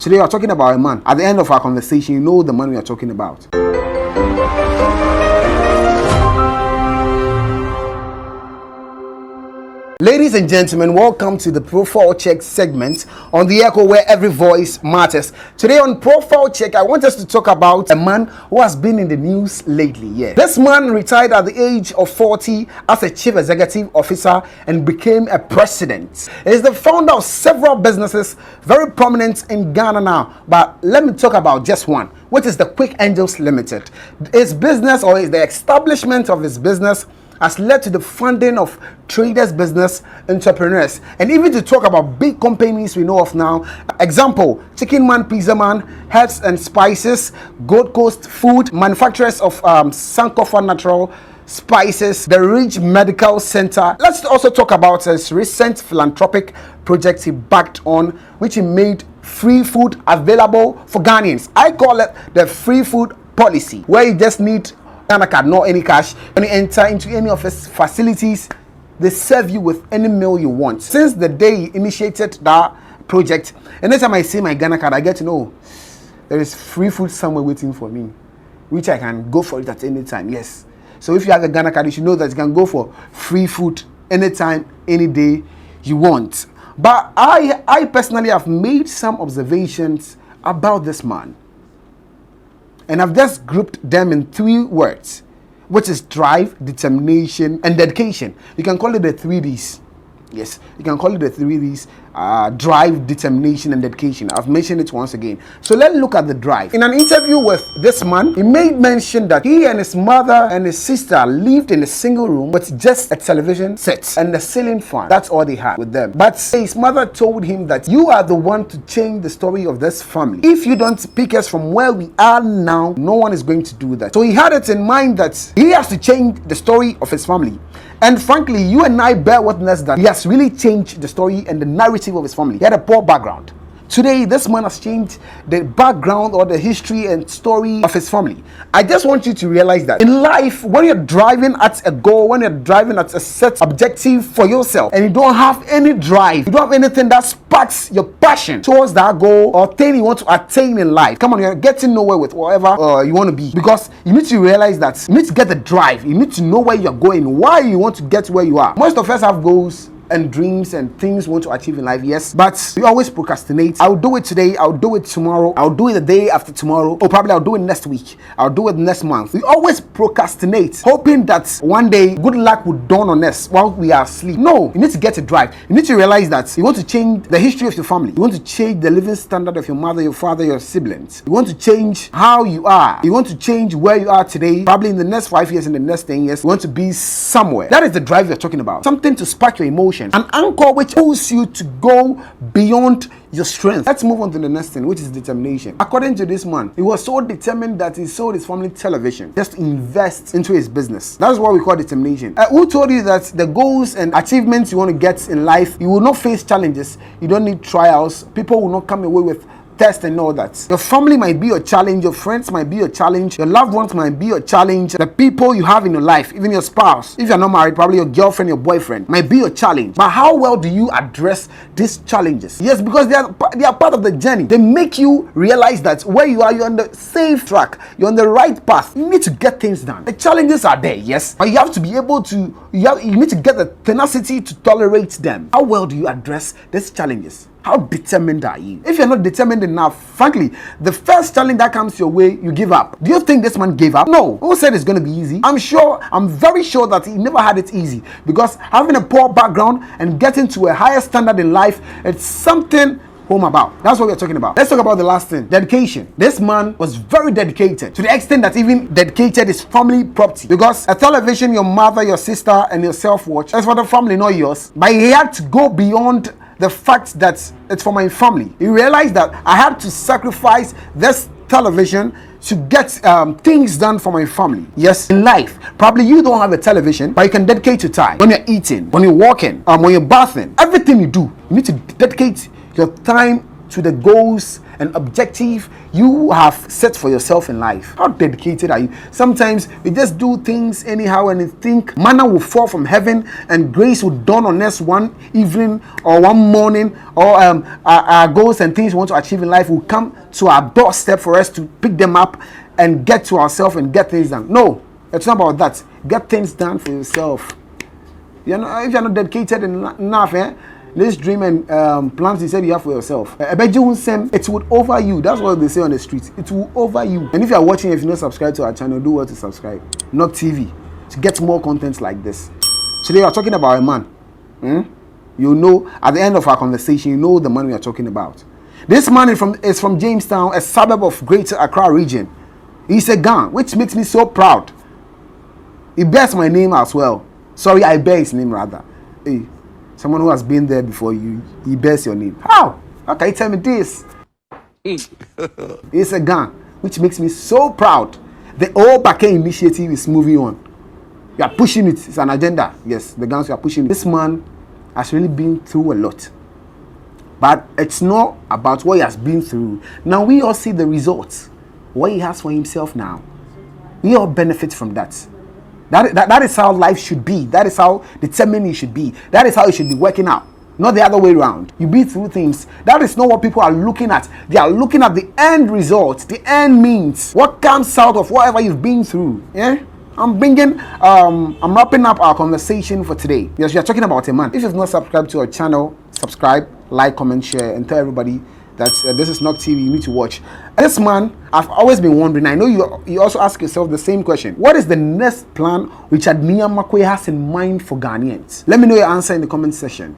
Today we are talking about a man. At the end of our conversation, you know the man we are talking about. Ladies and gentlemen, welcome to the Profile Check segment on the Echo, where every voice matters. Today on Profile Check, I want us to talk about a man who has been in the news lately. Yeah, this man retired at the age of 40 as a chief executive officer and became a president. He is the founder of several businesses, very prominent in Ghana now. But let me talk about just one, which is the Quick Angels Limited. His business, or the establishment of his business, has led to the funding of traders, business entrepreneurs, and even to talk about big companies we know of now. Example: Chicken Man, Pizza Man, Herbs and Spices, Gold Coast Food, manufacturers of Sankofa Natural Spices, the Ridge Medical Center. Let's also talk about his recent philanthropic project he backed on, which he made free food available for Ghanaians. I call it the free food policy, where you just need Ghana card, not any cash. When you enter into any of his facilities, they serve you with any meal you want. Since the day he initiated that project, anytime I see my Ghana card, I get to know there is free food somewhere waiting for me, which I can go for it at any time. Yes. So if you have a Ghana card, you should know that you can go for free food anytime, any day you want. But I personally have made some observations about this man, and I've just grouped them in 3 words, which is drive, determination, and dedication. You can call it the 3 Ds. Yes, you can call it the 3 Ds. Drive, determination, and dedication. I've mentioned it once again. So let's look at the drive. In an interview with this man, he made mention that he and his mother and his sister lived in a single room with just a television set and a ceiling fan. That's all they had with them. But his mother told him that you are the one to change the story of this family. If you don't pick us from where we are now, no one is going to do that. So he had it in mind that he has to change the story of his family. And frankly, you and I bear witness that he has really changed the story and the narrative of his family. He had a poor background. Today, this man has changed the background or the history and story of his family. I just want you to realize that in life, when you're driving at a goal, when you're driving at a set objective for yourself, and you don't have any drive, you don't have anything that sparks your passion towards that goal or thing you want to attain in life, come on, you're getting nowhere with whatever you want to be. Because you need to realize that you need to get the drive. You need to know where you're going, why you want to get where you are. Most of us have goals and dreams and things we want to achieve in life, yes, but we always procrastinate. I'll do it today, I'll do it tomorrow, I'll do it the day after tomorrow, or probably I'll do it next week, I'll do it next month. We always procrastinate, hoping that one day good luck will dawn on us while we are asleep. No, you need to get a drive. You need to realize that you want to change the history of your family. You want to change the living standard of your mother, your father, your siblings. You want to change how you are. You want to change where you are today. Probably in the next 5 years, in the next 10 years, you want to be somewhere. That is the drive you're talking about. Something to spark your emotion. An anchor which pulls you to go beyond your strength. Let's move on to the next thing, which is determination. According to this man, he was so determined that he sold his family television just to invest into his business. That's what we call determination. Who told you that the goals and achievements you want to get in life, you will not face challenges, you don't need trials, people will not come away with test and all that. Your family might be your challenge, your friends might be your challenge, your loved ones might be your challenge, the people you have in your life, even your spouse, if you're not married, probably your girlfriend, your boyfriend, might be your challenge. But how well do you address these challenges? Yes, because they are part of the journey. They make you realize that where you are, you're on the safe track, you're on the right path. You need to get things done. The challenges are there, yes, but you have to be able to, you need to get the tenacity to tolerate them. How well do you address these challenges? How determined are you? If you're not determined enough, frankly, the first challenge that comes your way, you give up. Do you think this man gave up? No. Who said it's going to be easy? I'm very sure that he never had it easy, because having a poor background and getting to a higher standard in life, it's something home about. That's what we're talking about. Let's talk about the last thing, dedication. This man was very dedicated, to the extent that even dedicated his family property, because a television your mother, your sister, and yourself watch, that's for the family, not yours. But he had to go beyond the fact that it's for my family. He realized that I had to sacrifice this television to get things done for my family. Yes, in life, probably you don't have a television, but you can dedicate your time. When you're eating, when you're walking, when you're bathing, everything you do, you need to dedicate your time to the goals and objective you have set for yourself in life? How dedicated are you? Sometimes we just do things anyhow and you think manna will fall from heaven and grace will dawn on us one evening or one morning, or our goals and things we want to achieve in life will come to our doorstep for us to pick them up and get to ourselves and get things done. No, it's not about that. Get things done for yourself. If you're not dedicated enough, this dream and plans you said you have for yourself, it would over you. That's what they say on the street. It will over you. And if you are watching, if you're not subscribed to our channel, do what to subscribe. Not TV. To get more content like this. Today we are talking about a man. You know, at the end of our conversation, you know the man we are talking about. This man is from Jamestown, a suburb of Greater Accra region. He's a Ghan, which makes me so proud. He bears my name as well. Sorry, I bear his name rather. Hey, someone who has been there before you, he bears your name. How? How can you tell me this? He's a Ghan, which makes me so proud. The All Bake initiative is moving on. You are pushing it. It's an agenda. Yes, the Ghans, you are pushing it. This man has really been through a lot. But it's not about what he has been through. Now we all see the results. What he has for himself now. We all benefit from that. That is how life should be. That is how determined you should be. That is how it should be working out. Not the other way around. You be through things. That is not what people are looking at. They are looking at the end result. The end means what comes out of whatever you've been through. Yeah? I'm wrapping up our conversation for today. Yes, we are talking about a man. If you've not subscribed to our channel, subscribe, like, comment, share, and tell everybody that this is Nok TV. You need to watch. This man, I've always been wondering. I know you also ask yourself the same question. What is the next plan Richard Nyamakwe has in mind for Ghanaians? Let me know your answer in the comment section.